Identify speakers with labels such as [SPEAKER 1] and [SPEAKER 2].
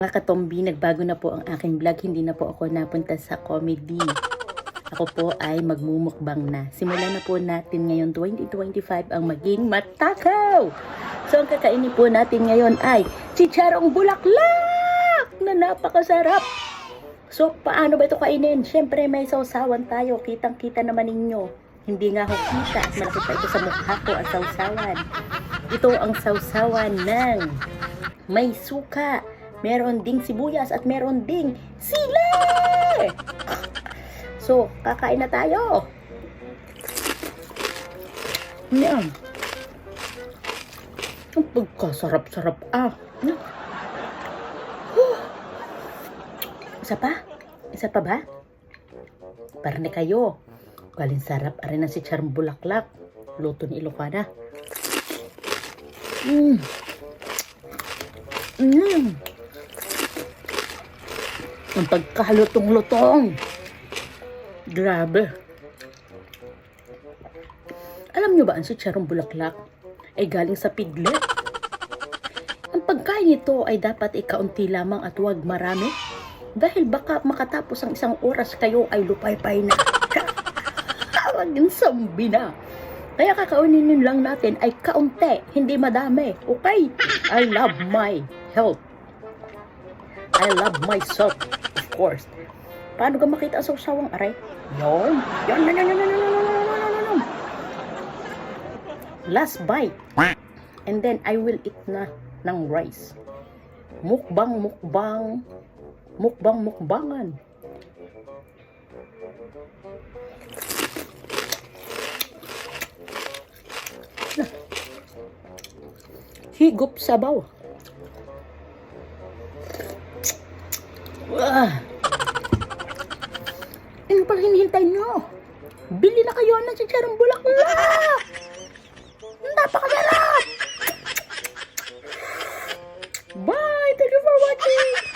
[SPEAKER 1] Mga katombi, nagbago na po ang aking vlog. Hindi na po ako napunta sa comedy. Ako po ay magmumukbang na. Simulan na po natin ngayon 2025 ang maging matakaw. So ang kakainin po natin ngayon ay chicharong bulaklak na napakasarap. So paano ba ito kainin? Siyempre may sausawan tayo. Kitang-kita naman ninyo. Hindi nga ako kita at malaki pa ito sa mukha ko ang sausawan. Ito ang sausawan ng may suka. Meron ding sibuyas at meron ding sili! So, kakain na tayo. Yan. Ang pagkasarap-sarap. Isa pa? Isa pa ba? Parne kayo. Galing sarap. Arin na si Charm Bulaklak. Luto ni Ilocana. Ang pagkalutong-lutong. Grabe. Alam nyo ba ang si Charong Bulaklak ay galing sa piglet? Ang pagkain nito ay dapat ikaunti lamang at huwag marami. Dahil baka makatapos ang isang oras kayo ay lupay-pay na. Tawagin sambi na. Kaya kakaunin nyo lang natin ay kaunti, hindi madami. Okay? I love my health. I love myself, of course. Paano ka makita ang sausawang aray? Yon. Last bite. And then I will eat na ng rice. Mukbangan. Higop sabaw. Ano pang hinihintay nyo? Bili na kayo ng chicharong bulaklak! Napakasarap! Bye! Thank you for watching!